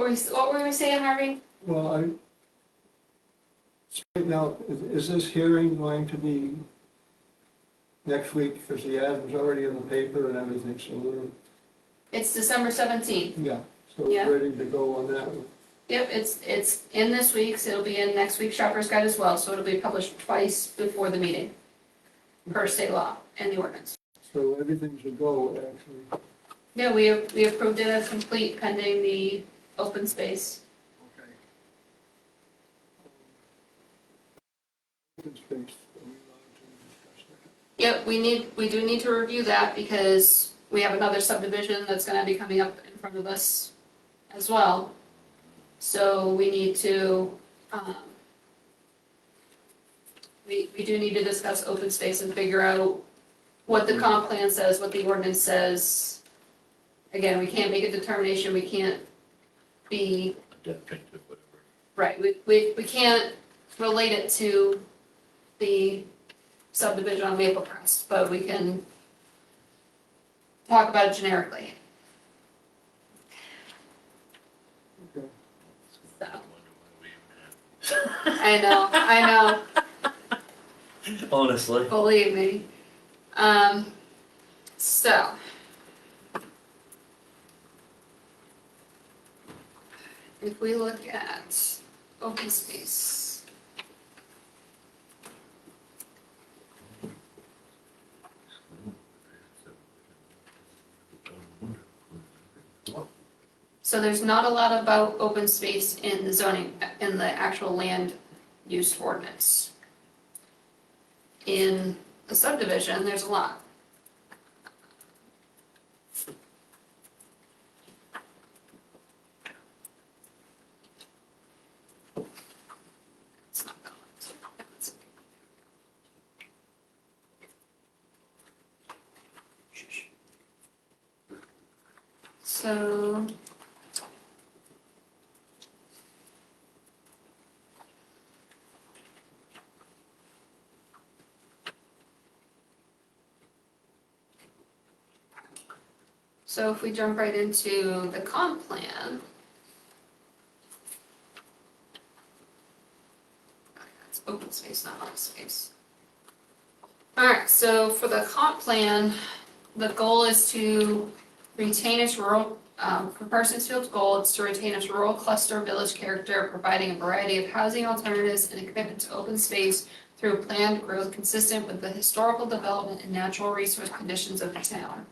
what were we saying, Harvey? Well, right now, is this hearing going to be next week? Because the ad was already in the paper and everything, so It's December 17th. so Yeah. we're ready to go on that one. Yep, it's in this week's, it'll be in next week's Shopper's Guide as well, so it'll be published twice before the meeting, per state law and the ordinance. So everything's a go, actually. Yeah, we approved it as complete pending the open space. Okay. Open space, are we allowed to discuss that? Yep, we do need to review that because we have another subdivision that's gonna be coming up in front of us as well. So we need to, we do need to discuss open space and figure out what the comp plan says, what the ordinance says. Again, we can't make a determination, we can't be, right, we can't relate it to the subdivision on Maple Crest, but we can talk about it generically. Okay. So, I know, Honestly. believe me. So. If we look at open space. So there's not a lot about open space in the zoning, in the actual land use ordinance. In the subdivision, there's a lot. It's not going. So. So if we jump right into the comp plan. It's open space, not open space. Alright, so for the comp plan, the goal is to retain its rural, for Parsonsfield's goal, it's to retain its rural cluster village character, providing a variety of housing alternatives and a commitment to open space through planned growth consistent with the historical development and natural resource conditions of the town.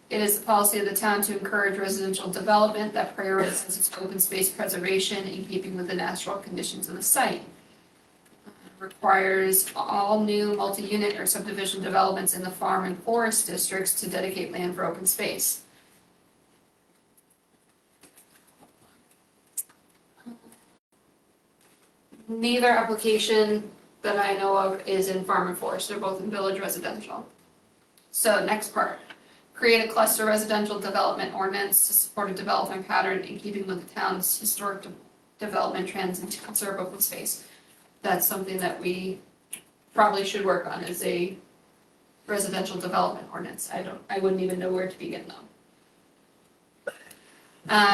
It is the policy of the town to encourage residential development that prioritizes its open space preservation in keeping with the natural conditions of the site. Requires all new multi-unit or subdivision developments in the farm and forest districts to dedicate land for open space. Neither application that I know of is in farm and forest, they're both in village residential. So next part. Create a cluster residential development ordinance to support a development pattern in keeping with the town's historic development trends and to conserve open space. That's something that we probably should work on, is a residential development ordinance. I wouldn't even know where to begin though.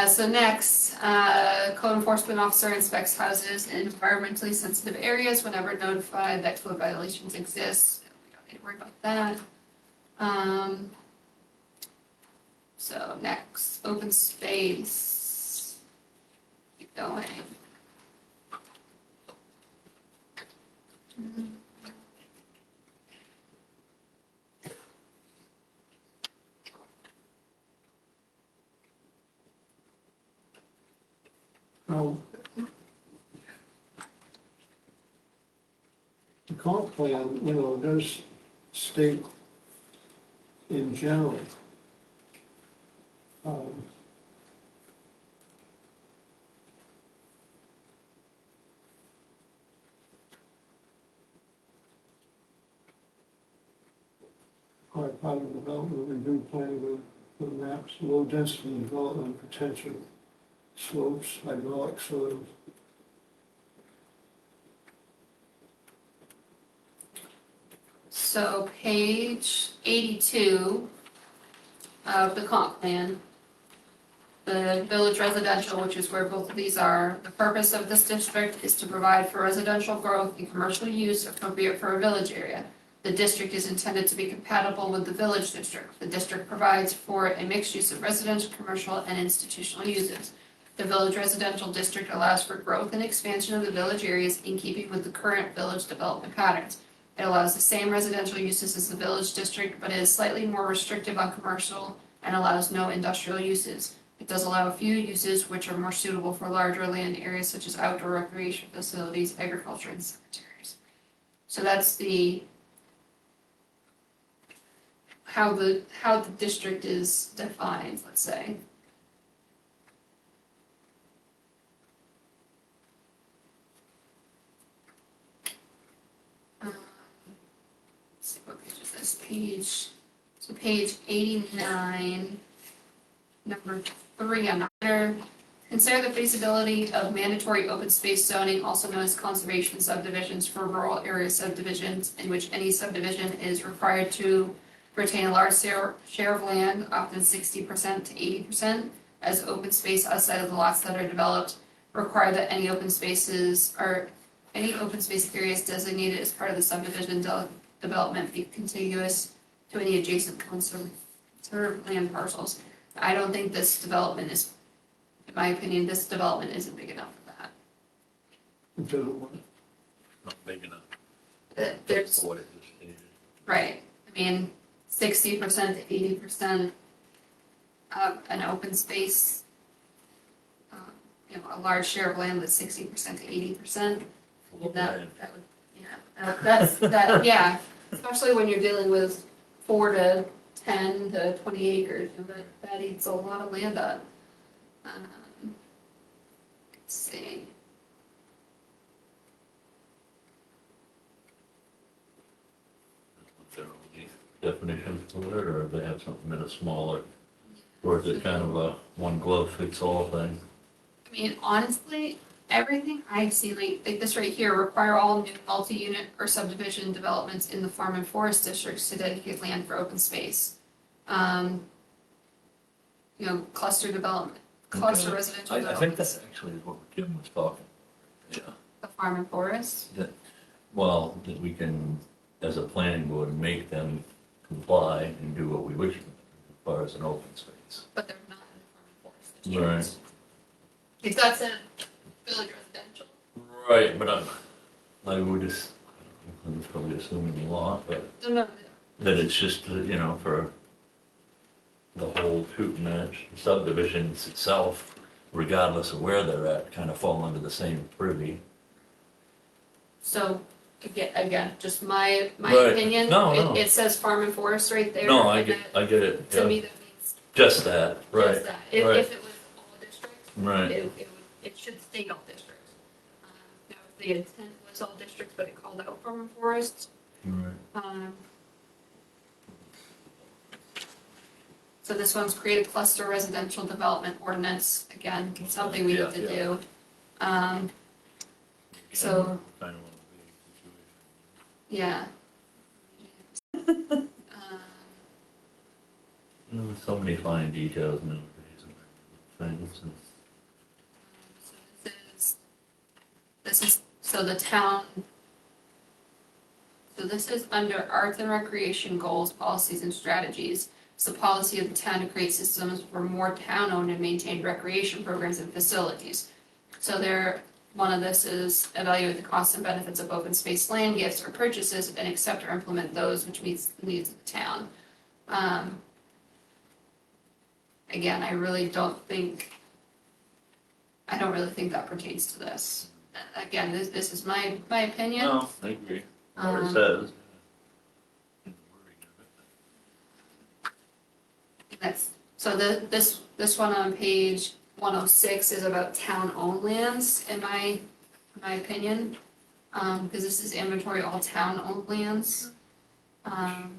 So next, code enforcement officer inspects houses in environmentally sensitive areas whenever notified that code violations exist. We don't need to worry about that. So next, open space. Keep going. Now, the comp plan, does state in general, part of development review planning with maps, low density development potential, slopes, hydraulic soils. So page 82 of the comp plan, the village residential, which is where both of these are, the purpose of this district is to provide for residential growth and commercial use appropriate for a village area. The district is intended to be compatible with the village district. The district provides for a mixed use of residential, commercial, and institutional uses. The village residential district allows for growth and expansion of the village areas in keeping with the current village development patterns. It allows the same residential uses as the village district, but is slightly more restrictive on commercial and allows no industrial uses. It does allow a few uses which are more suitable for larger land areas such as outdoor recreation facilities, agriculture, and cemeteries. So that's how the district is defined, let's say. Let's see what page is this page. So page 89, number 3 on there. Consider the feasibility of mandatory open space zoning, also known as conservation subdivisions, for rural area subdivisions in which any subdivision is required to retain a large share of land, often 60% to 80%, as open space outside of the lots that are developed. Require that any open spaces or any open space areas designated as part of the subdivision development be contiguous to any adjacent conserved land parcels. I don't think this development is, in my opinion, this development isn't big enough for that. Until it was. Not big enough. There's, For what it is stated. right, I mean, 60% to 80% of an open space, a large share of land with 60% to 80%, that would, yeah, especially when you're dealing with 4 to 10 to 20 acres, that eats a lot of land up. Let's see. Is there only definitions for it, or they have something in a smaller, or is it kind of a one glove fits all thing? I mean, honestly, everything I've seen, like this right here, require all new multi-unit or subdivision developments in the farm and forest districts to dedicate land for open space. Cluster development, cluster Okay. residential I development. think that's actually what Jim was talking. Yeah. The farm and forest, Well, that we can, as a planning board, make them comply and do what we wish of them as far as an open space. but they're not in the farm and forest districts. If that's in village residential. Right, but I would just, I'm probably assuming a lot, but No, that it's just, for the whole shoot match subdivisions itself, regardless of where they're at, kind of fall under the same privy. so, again, just my Right. opinion. No, no. It says farm and forest right there. No, I and get it, To yeah. me, that means Just that, right, just that. If right. it was all districts, right. it should state all districts. Now, if the intent was all districts, but it called out farm and forest, Right. So this one's create a cluster residential development ordinance, again, something we need to Yeah, do. So- Kind of Yeah. so many fine details nowadays and things. So so the town, so this is under arts and recreation goals, policies, and strategies. It's the policy of the town to create systems for more town-owned and maintained recreation programs and facilities. So one of this is evaluate the costs and benefits of open space land gifts or purchases and accept or implement those which meets the needs of the town. Again, I don't really think that pertains to this. Again, this is my opinion. No, I agree. What it Um, says. This one on page 106 is about town-owned lands, in my opinion. Because this is inventory all town-owned lands. Have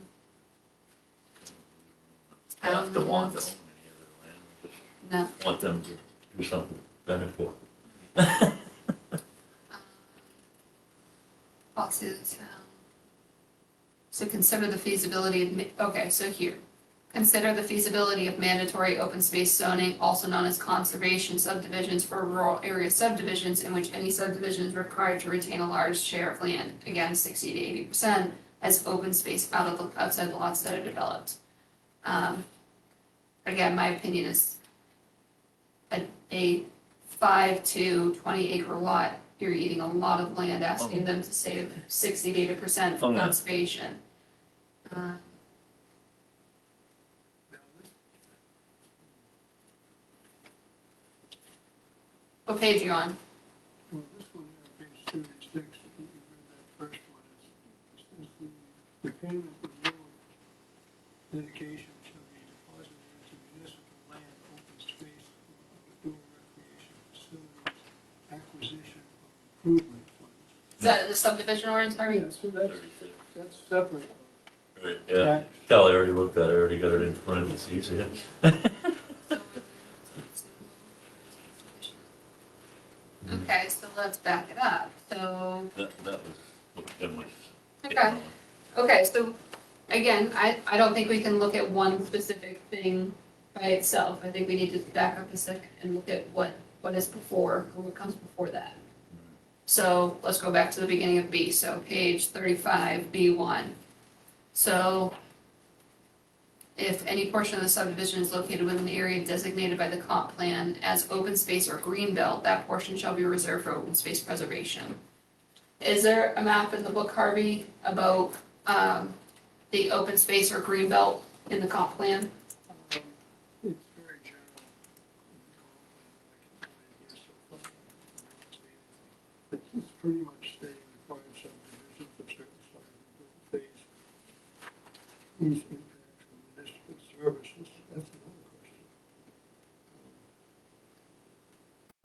to want to own any of their land, No. just want them to do something benefit. Policy of the town. So consider the feasibility of, okay, so here. Consider the feasibility of mandatory open space zoning, also known as conservation subdivisions for rural area subdivisions in which any subdivision is required to retain a large share of land, again 60 to 80%, as open space outside the lots that are developed. Again, my opinion is a 5 to 20 acre lot, you're eating a lot of land, asking them to save 60 to 80% for Oh, yeah. conservation. What page are you on? Well, this one here, page 36, I think you read that first one, it says the payment of road dedication shall be deposited into municipal land, open space, outdoor recreation facilities, acquisition of improvement funds. Is that the subdivision ordinance, Harvey? Yeah, so that's separate. Right, yeah. Kelly already looked at it, already got it in parentheses, yeah. Okay, so let's back it up, so, That was what Jim was. Okay. okay, so, again, I don't think we can look at one specific thing by itself, I think we need to back up a second and look at what is before, or what comes before that. So, let's go back to the beginning of B, so page 35, B1. So, if any portion of the subdivision is located within the area designated by the comp plan as open space or green belt, that portion shall be reserved for open space preservation. Is there a map in the book, Harvey, about the open space or green belt in the comp plan? It's very general. It's pretty much stating required subdivision for certain sizes of phase. These impacts on municipal services, that's another question.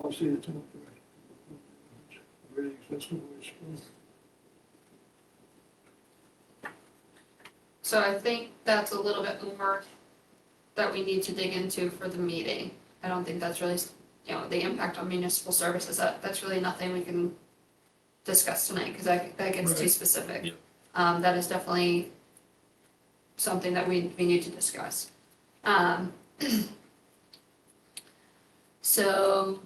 I'll see the top right. Really accessible is. So I think that's a little bit more that we need to dig into for the meeting. I don't think that's really, the impact on municipal services, that's really nothing we can discuss tonight, because that gets too Right. specific. Yeah. That is definitely something that we need to discuss. So,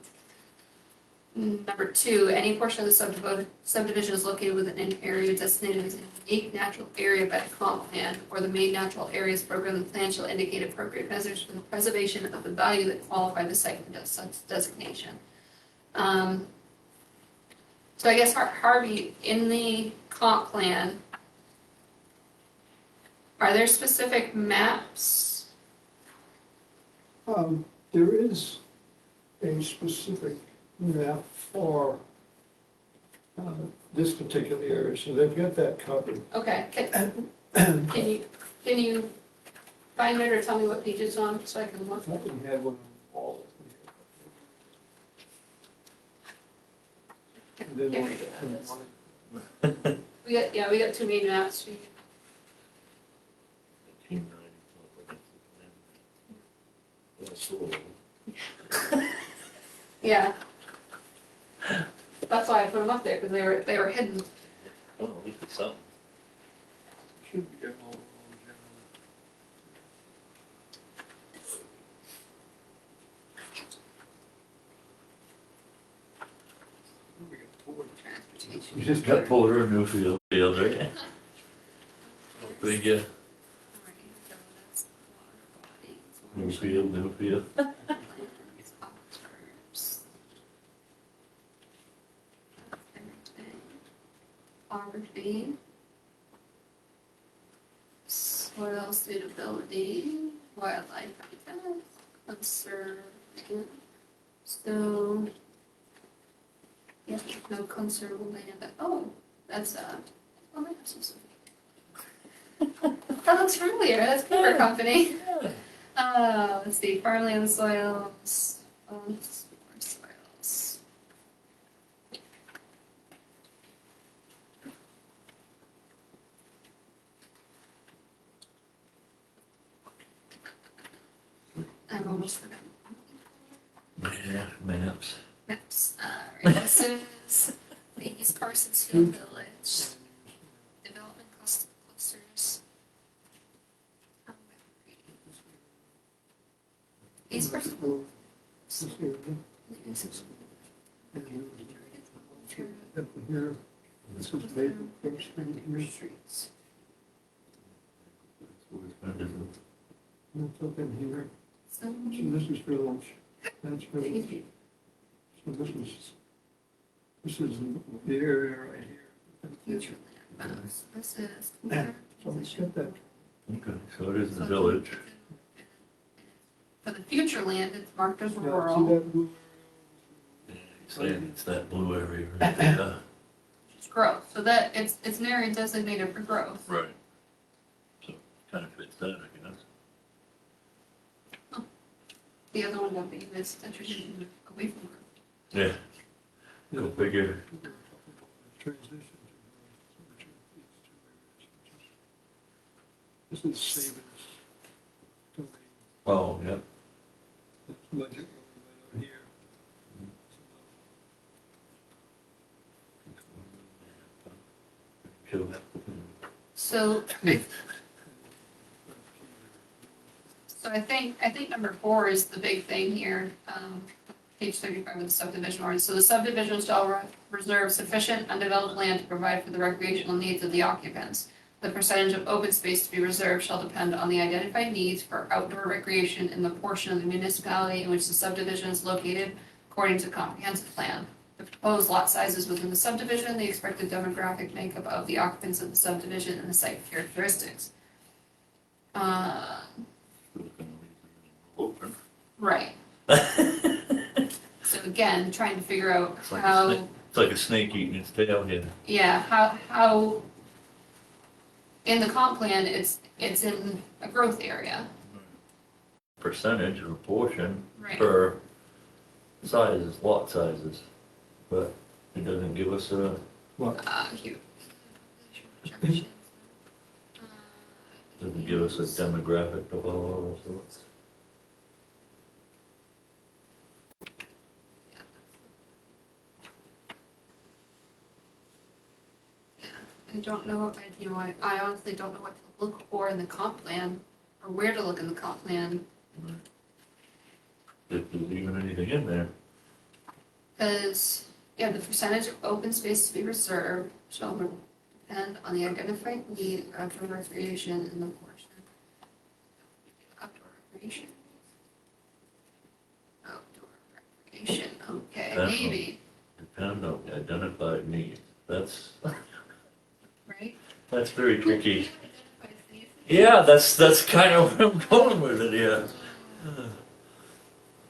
number 2, any portion of the subdivision is located within an area designated as a unique natural area by the comp plan or the main natural areas program, the plan shall indicate appropriate measures for the preservation of the value that qualify the site for such designation. So I guess Harvey, in the comp plan, are there specific maps? There is a specific map for this particular area, so they've got that covered. Okay, can you find it or tell me what page it's on so I can I look? thought we had one on the wall. And then Yeah, one- we do have and this. one- We got 2 main maps. 1890. That's cool. Yeah. That's why I put them up there, because they were hidden. Oh, at least it's something. Should be all general. We got four. You just got Porter and Newfield, right? Big, Newfield. Poverty. Soil suitability, wildlife habitat, conservation. So, yeah, no conservable land, but, that's, oh my gosh. That looks familiar, that's Cooper Company. Let's see, farmland soils, soils. I've almost forgotten. Yeah, maps. Maps, right, this is the East Parsonsfield Village, development clusters. This road, this area, and up here, this is Maple First Street here, Streets. that's up in here, So, so this is village, that's village. So this is the area right here. future land bounds. This is. So let's get that. Okay, so it is the village. For the future land, it's marked as Yeah, see rural, that blue Yeah, he's saying it's that blue area right there. it's growth, so that, it's an area designated for growth. Right. So kind of fits that, I guess. The other one that we missed, introducing away from growth. Yeah, area? go figure. Transition to this is savings. Domain. Oh, yeah. That's budget right over here. Cool. So, so I think number 4 is the big thing here, page 35 of the subdivision ordinance. So the subdivision shall reserve sufficient undeveloped land to provide for the recreational needs of the occupants. The percentage of open space to be reserved shall depend on the identified needs for outdoor recreation in the portion of the municipality in which the subdivision is located according to the comprehensive plan. The proposed lot sizes within the subdivision, the expected demographic makeup of the occupants of the subdivision, and the site characteristics. Open. Right. So again, trying to figure out It's like a how, snake. It's like a snake eating its tail here. yeah, how, in the comp plan, it's in a growth area. Percentage or portion Right. per sizes, lot sizes. But it doesn't give us a, Here. doesn't give us a demographic of all of those. I don't know, I honestly don't know what to look for in the comp plan, or where to look in the comp plan, If there's even anything in there. because, yeah, the percentage of open space to be reserved shall depend on the identified need of outdoor recreation in the portion. Outdoor recreation. Outdoor recreation, okay, That's- maybe, Depend on the identified needs. That's right? very tricky. Yeah, that's kind of where I'm going with it, yeah.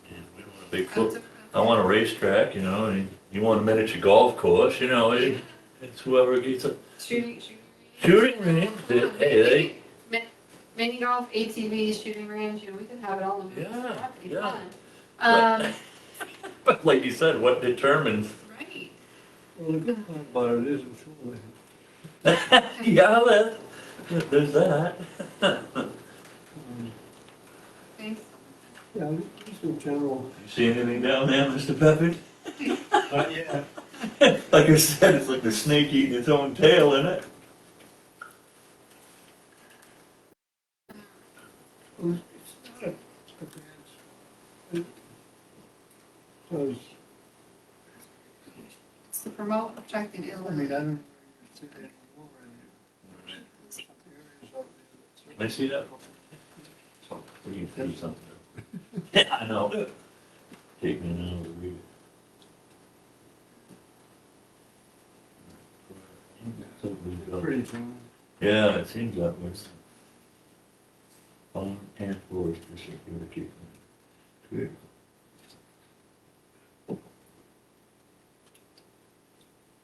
Yeah, we don't want a big foot. I want a racetrack, and you want a miniature golf course, it's whoever gets a Shooting. shooting range. Hey, Mini golf, ATVs, shooting range, we could have it all in the. Yeah, That'd be yeah. fun. but like you said, what determines? Right. Well, the good part about it is it's shoreline. Yeah, there's that. Thanks. Yeah, just in general. You see anything down there, Mr. Peppard? Yeah. Like I said, it's like the snake eating its own tail, isn't it? Well, it's not a, because, It's to promote objective I mean, I illegal. don't know if it's any more in there. Some areas out there Can I see that? We can see something. I know. Take me now to read that's it. pretty fun. Yeah, it seems that way. Farm and forest security. Good.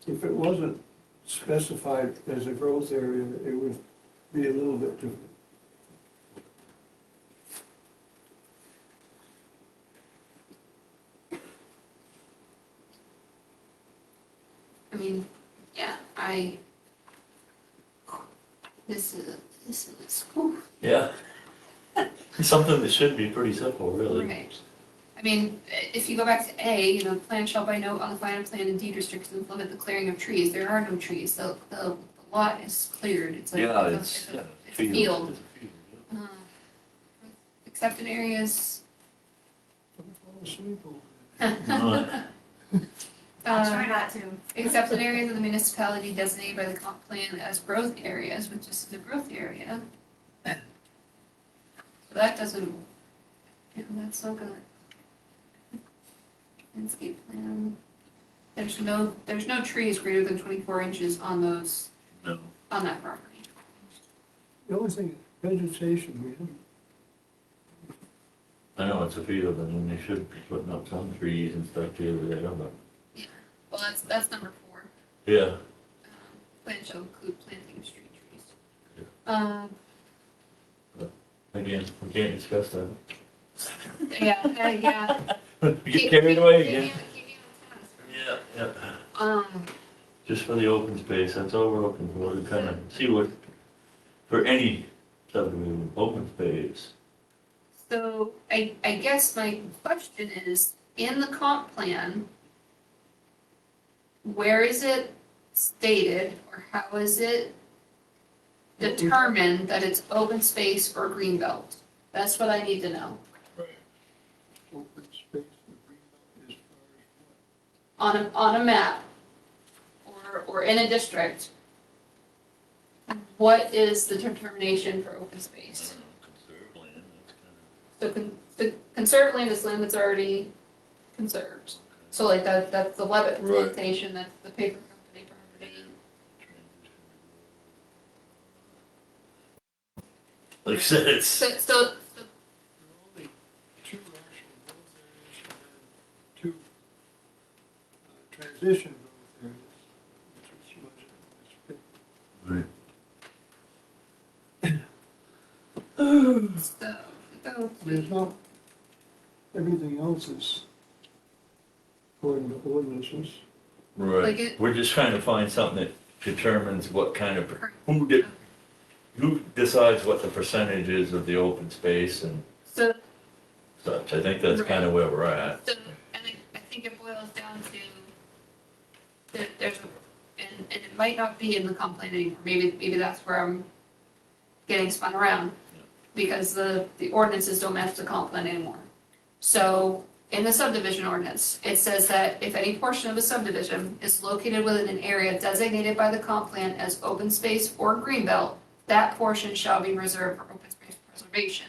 If it wasn't specified as a growth area, it would be a little bit different. I mean, yeah, this is, whew, Yeah. Something that should be pretty simple, really. right. I mean, if you go back to A, the plan shall by note on the final plan and deed restrictions limit the clearing of trees, there are no trees, the lot is cleared, it's like. Yeah, it's a it's field. It's a field, Accepted areas, a swimming pool. I'll try Uh, not to. Except in areas of the municipality designated by the comp plan as growth areas, which is the growth area. So that doesn't, yeah, that's not gonna. Landscape plan. There's no trees greater than 24 inches on those, No. on that property. The only thing, vegetation, we haven't, I know it's a field, and they should be putting up some trees and stuff here or there, but, Well, that's number 4. yeah. Plan shall include planting of street trees. Yeah. Again, we can't discuss that. Yeah. We get carried away again. Keep you on task. Yeah. Just for the open space, that's all we're looking for, to kind of see what, for any subdivision, open space. So I guess my question is, in the comp plan, where is it stated, or how is it determined that it's open space or green belt? That's what I need to know. open space, the green belt as far as what? On a map, or in a district, what is the determination for open space? Conserve land, that's kind So conserved land is land that's already conserved. So like that's the Levitt Right. plantation, that's the paper company property. of, like I said, it's, So There are only two actual growth areas and then two transition growth areas, which was budgeted in this bit. so There's not, everything else is according to ordinances. Like right, it- we're just trying to find something that determines what kind of, who decides what the percentage is of the open space and So such. I think that's kind of where we're at. So, and I think it boils down to, that there's, and it might not be in the comp plan anymore, maybe that's where I'm getting spun around, because the ordinances don't match the comp plan anymore. So, in the subdivision ordinance, it says that if any portion of a subdivision is located within an area designated by the comp plan as open space or greenbelt, that portion shall be reserved for open space preservation.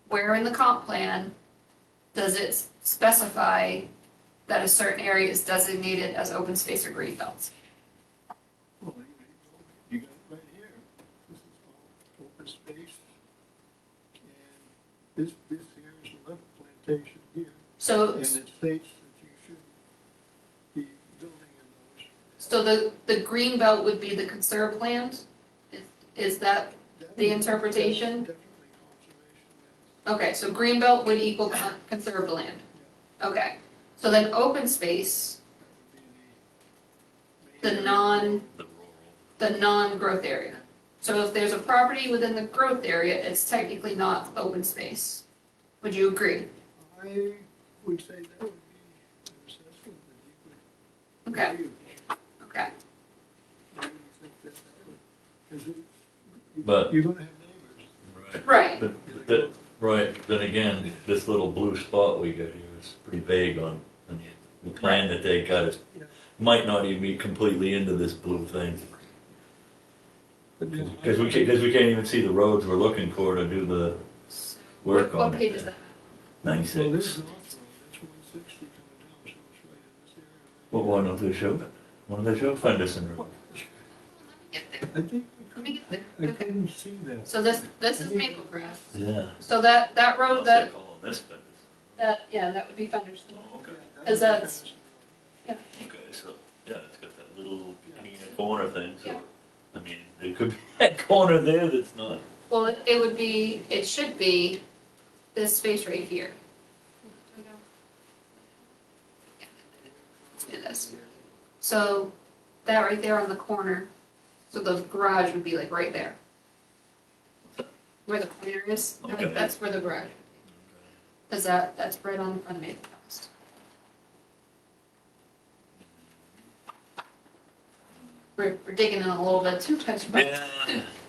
Where in the comp plan does it specify that a certain area is designated as open space or green belts? Well, you got it right here. This is all open space. And this here is the Levitt plantation here. So, And it states that you should be building in those. so the green belt would be the conserved land? Is that, The interpretation? Definitely conservation okay, so green belt would equal conserved land. Okay, so then open space, lands. the non, The rural. the non-growth area. So if there's a property within the growth area, it's technically not open space. Would you agree? I would say that would be an assessment that you could. Okay, review. okay. I would think that would, 'cause But- you're gonna have neighbors. Right, Right, then again, this little blue spot we got here is pretty vague on the plan that they got. It Yeah. might not even be completely into this blue thing. But then Because we can't even see the roads we're looking for to do the work on it. what page is that? Well, this 96. is North Road, that's 160 coming down, so it's right in this area. What one of the show? One of the show Fenderson Road. Get there, I think let me get there, I okay. couldn't see that. So this is Maple Grass. Yeah. So that road, that, Calling this Fenderson. yeah, that would be Fenderson. Oh, okay. Because that's- Okay, so, yeah, it's got that little corner thing, Yeah. so, I mean, there could be that corner there that's not. Well, it would be, it should be this space right here. Let's do this. So that right there on the corner, so the garage would be like right there. Where the pointer is, Okay. that's where the garage would be. Cause that's right on the front of Maple Crest. We're digging in a little bit too much,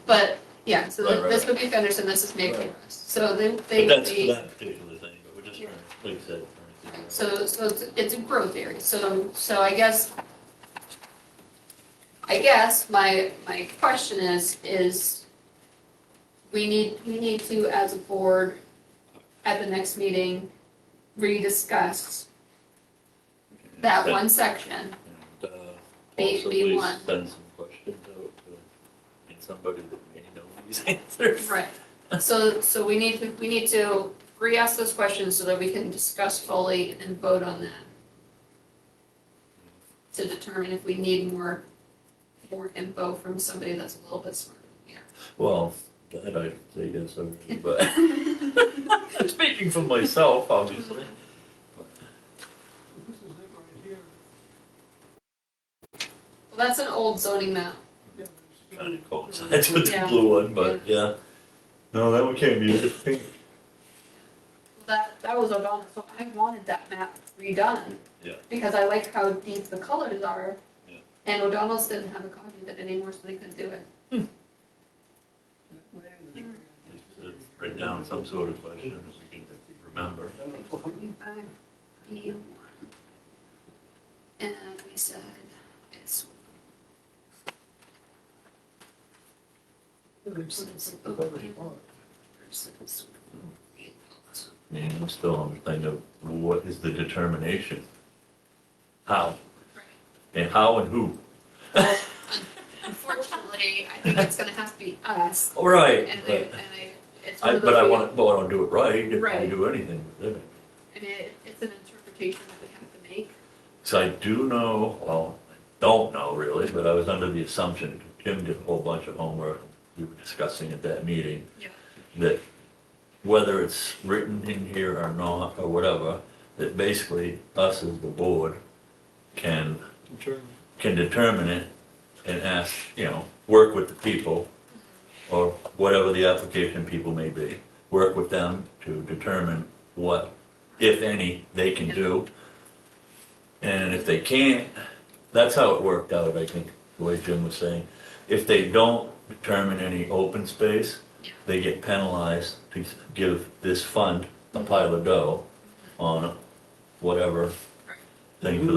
but yeah, so Right, right, this right. would be Fenderson, this is Maple Right. Crest. So they But would that's for be, that particular thing, but we're just trying, like I said, So it's a growth area, so I guess my question is we need to, as a board, at the next meeting, rediscuss that one section. And, Maybe possibly one. send some questions out to somebody that may know these answers. Right. So we need to re-ask those questions so that we can discuss fully and vote on that. To determine if we need more info from somebody that's a little bit smarter than we are. Well, that I'd say yes already, but speaking for myself, obviously. This is it right here. Well, that's an old zoning map. Yeah, Kind of coincides with the Yeah. blue one, but yeah. No, that one can't be a pink. That was O'Donnell, so I wanted that map redone. Yeah. Because I like how deep the colors are. Yeah. And O'Donnell's didn't have a copy of it anymore, so they couldn't do it. Write down some sort of question as we can remember. 45B1. And we said it's. versus open versus And I'm still on the thing of what is the determination? How? And how and who? Unfortunately, I think it's gonna have to be us. Right. It's one of But I those, want to do it right if we Right. do anything with it. and it's an interpretation that we have to make. So I do know, well, I don't know really, but I was under the assumption, Jim did a whole bunch of homework, we were discussing at that meeting, Yeah. that whether it's written in here or not, or whatever, that basically us as the board can determine it and ask, work with the people, or whatever the application people may be, work with them to determine what, if any, they can do. And if they can't, that's how it worked out, I think, the way Jim was saying. If they don't determine any open space, they get penalized to give this fund a pile of dough on whatever thing for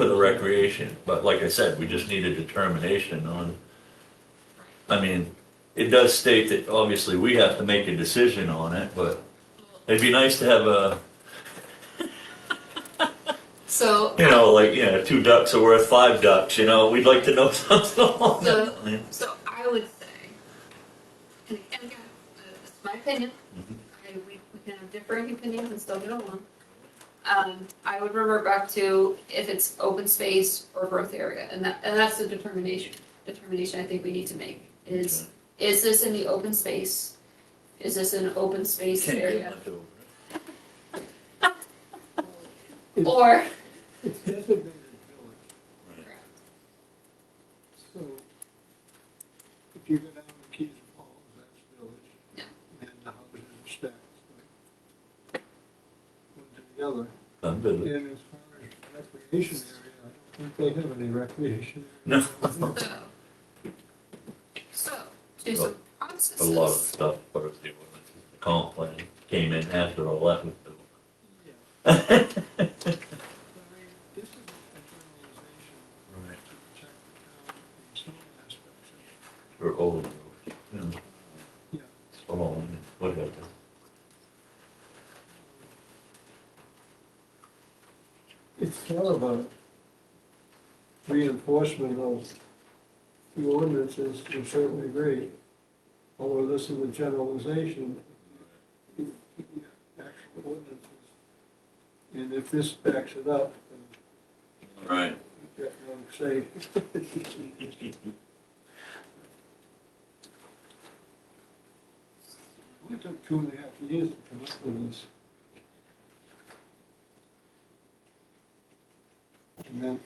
the recreation. But like I said, we just need a determination on, I mean, it does state that obviously we have to make a decision on it, but it'd be nice to have a, So, two ducks are worth five ducks, we'd like to know something along that line. so I would say, and again, this is my opinion, we can have differing opinions and still get along. I would revert back to if it's open space or growth area, and that's the determination I think we need to make, is this in the open space? Is this an open space Can't get area? much over Or, It's designated village, it. Right. so if you go down to Keys Falls, that's village. Yeah. And the houses are stacked, like, one to the other. I'm good with it. And as far as recreation area, I don't think they have any recreation. No. so, do some processes. A lot of stuff, but it's the comp plan came in after all that was built. Yeah. But I mean, this is a generalization Right. to protect the town in some aspects of it. For old, Yeah. small, whatever. It's kind of a reinforcement of the ordinances to a certain degree. Although this is a generalization, the actual ordinances. And if this backs it up, then Right. you got no say. It took 2.5 years to come up with this. And then,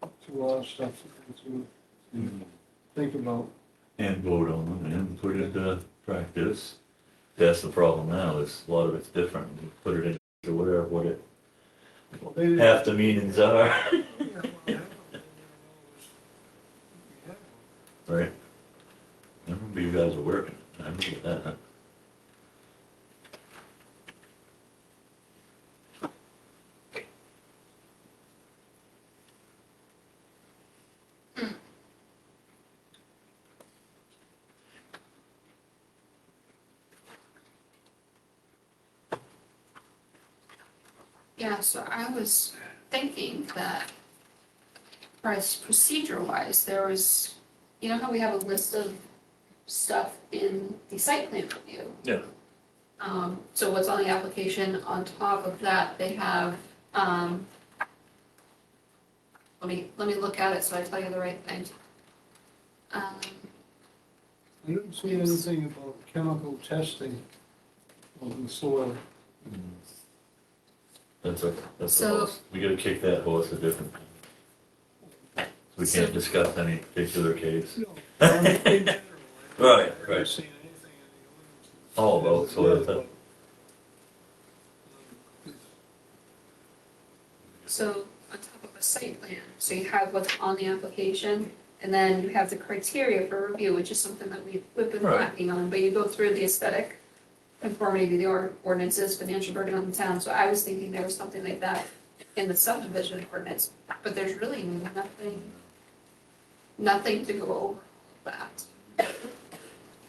it's a lot of stuff to think about. And vote on it and put it into practice. That's the problem now, is a lot of it's different. We put it into whatever, what it, half the meanings are. Right. I remember you guys were working, I remember that. Yeah, so I was thinking that procedure-wise, there was, you know how we have a list of stuff in the site plan review? Yeah. So what's on the application, on top of that, they have, let me look at it so I tell you the right thing. I don't see anything about chemical testing of the soil. That's a So- horse. We gotta kick that horse a different time. We So- can't discuss any particular case. No, in general, Right, I haven't right. seen anything in the ordinance. All about soil testing. So on top of a site plan, so you have what's on the application, and then you have the criteria for review, which is something that we've been Right. lacking on, but you go through the aesthetic conformity to the ordinances, financial burden on the town, so I was thinking there was something like that in the subdivision ordinance, but there's really nothing to go over that.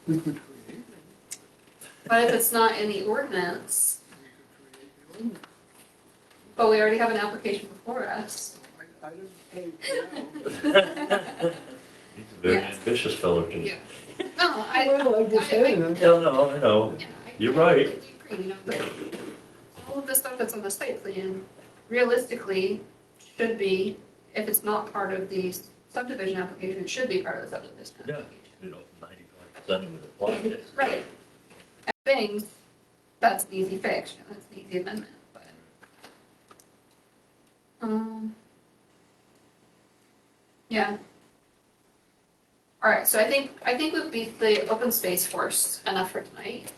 We could create it. But if it's not in the ordinance, We could create the ordinance. but we already have an application before us. I didn't pay for that. He's a very Yeah. ambitious fellow. too. Yeah. No, I, Well, I'm just saying, No, no, I know. yeah, I You're right. completely agree, you know, but all of the stuff that's on the site plan realistically should be, if it's not part of the subdivision application, it should be part of the subdivision Yeah. application. You know, 95% of it applies. Right. And things, that's an easy fix, that's an easy amendment, but. Yeah. All right, so I think we've beat the open space horse enough for tonight.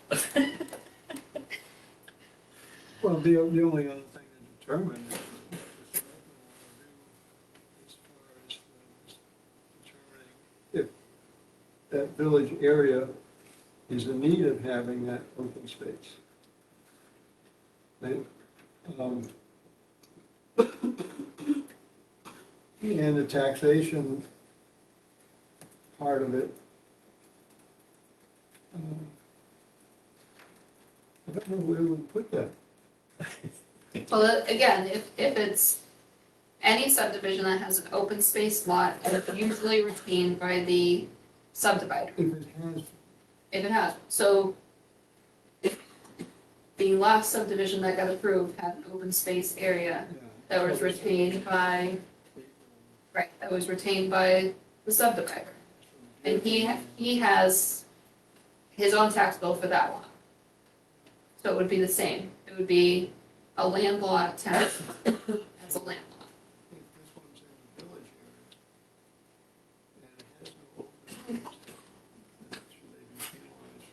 Well, the only other thing to determine is what the selectmen want to do as far as determining if that village area is in need of having that open space. Right? And the taxation part of it. I don't know where we put that. Well, again, if it's any subdivision that has an open space lot, it's usually retained by the subdivider, If it has, if it has. So the last subdivision that got approved had an open space area yeah. that was retained by, right, that was retained by the subdivider. And he has his own tax bill for that lot. So it would be the same. It would be a land lot tax as a land lot. This one's in the village area. And it has no open space. That should maybe penalized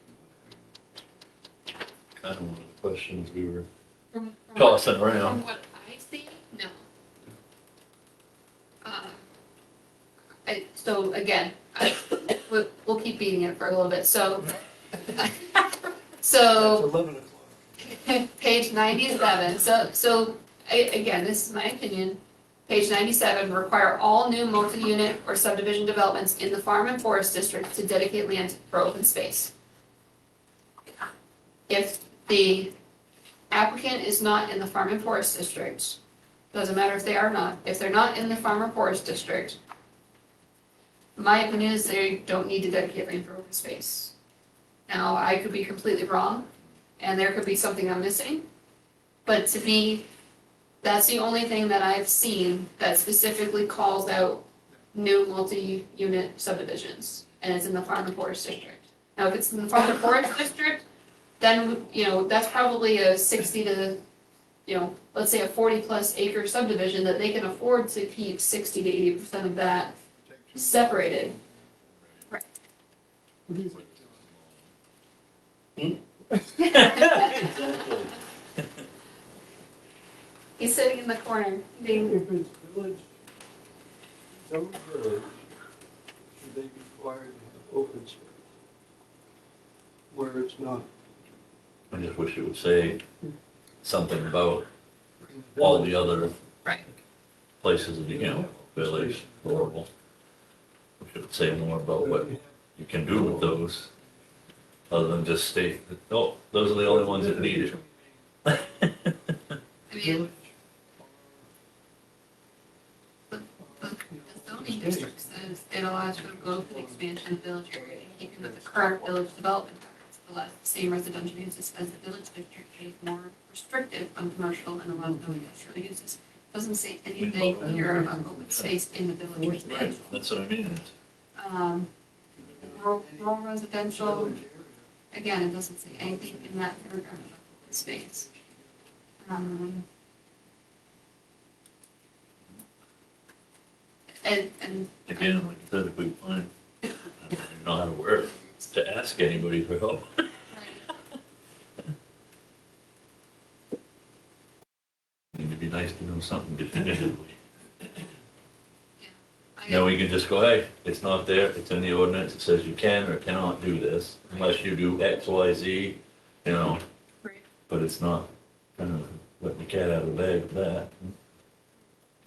for Kind of one of the questions we were From tossing From around. what I see, no. So again, we'll keep beating it for a little bit, so. That's So, 11 o'clock. page 97, again, this is my opinion. Page 97, require all new multi-unit or subdivision developments in the farm and forest district to dedicate land for open space. If the applicant is not in the farm and forest district, doesn't matter if they are not, if they're not in the farm or forest district, my opinion is they don't need to dedicate land for open space. Now, I could be completely wrong, and there could be something I'm missing, but to me, that's the only thing that I've seen that specifically calls out new multi-unit subdivisions, and it's in the farm and forest district. Now, if it's in the farm and forest district, then, you know, that's probably a 60 to, you know, let's say a 40-plus acre subdivision that they can afford to keep 60 to 80% of that separated. What do you think, He's sitting in the corner, being, John? If it's village, some village, should they be required to have open space? Where it's not. I just wish it would say something about in all village. the other right, places in the, you know, village, horrible. We should say more about what you can do with those, other than just state that, oh, those are the only ones that need it. I mean, district says it allows for the growth and expansion of the village area, in keeping with the current village development patterns. It allows the same residential uses as the village district, is more restrictive on commercial and allows no industrial uses. Doesn't say anything here about open space in the village Right, residential. that's what I mean. Rural residential, again, it doesn't say anything in that paragraph about open space. And Again, like I said, if we find, I don't know how to word it, to ask anybody for help. It'd be nice to know something definitively. Now we can just go, hey, it's not there, it's in the ordinance, it says you can or cannot do this, unless you do X, Y, Z, you know, Right. but it's not, letting the cat out of the bag with that.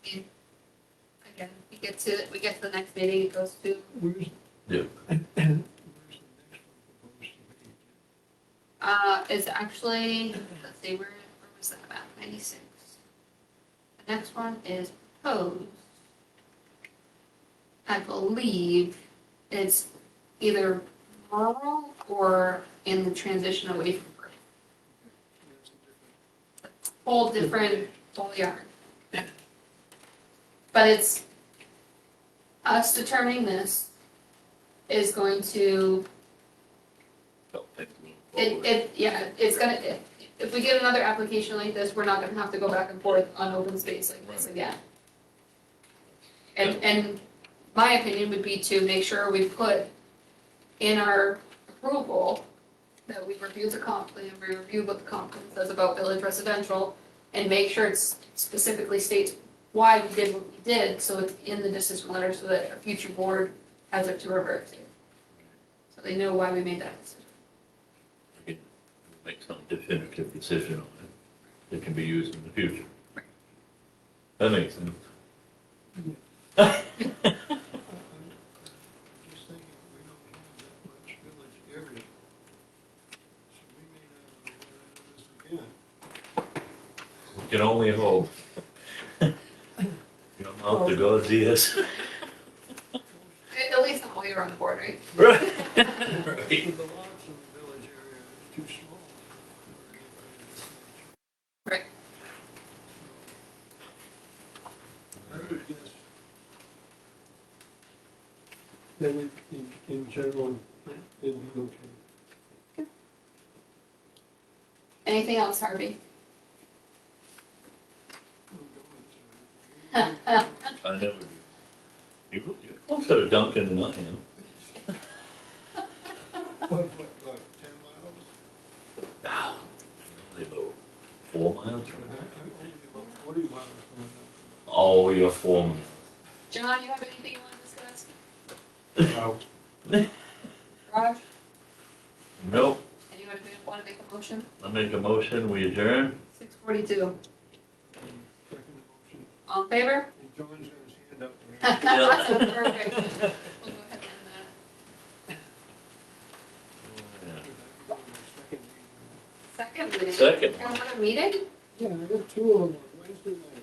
Again, we get to the next meeting, it goes to, Where's, Yeah. where's the next one proposed to be? is actually, let's see, where was that about, 96? The next one is proposed. I believe it's either rural or in the transition away from urban. That's a different. Whole different, whole yard. But it's, us determining this is going to, yeah, it's gonna, if we get another application like this, we're not gonna have to go back and forth on open space like this again. And my opinion would be to make sure we put in our approval that we review the comp plan, we review what the comp plan says about village residential, and make sure it specifically states why we did what we did, so it's in the decision letter, so that a future board has it to revert to. So they know why we made that decision. We can make some definitive decision on it, that can be used in the future. That makes sense. I'm just thinking, we don't have that much village area. So we may not have to run into this again. We can only hope. Your mouth to God's ears. At least not while you're on the board, right? Right. The lots in the village area is too small. Right. I would guess that in general, it'd be okay. Anything else, Harvey? We'll go into it. I never do. You're closer to Duncan than I am. What, 10 miles? Wow. Only about 4 miles I from only here. about 40 miles from Oh, you're 4 miles. John, you have anything you want to discuss? that. Raj, Nope. anyone want to make a motion? I make a motion, we adjourn. 6:42. Second motion. All in favor? And John's got his hand up. Perfect. We'll go ahead and, second meeting. Second. Got another meeting? Yeah, I got two of them on Wednesday night.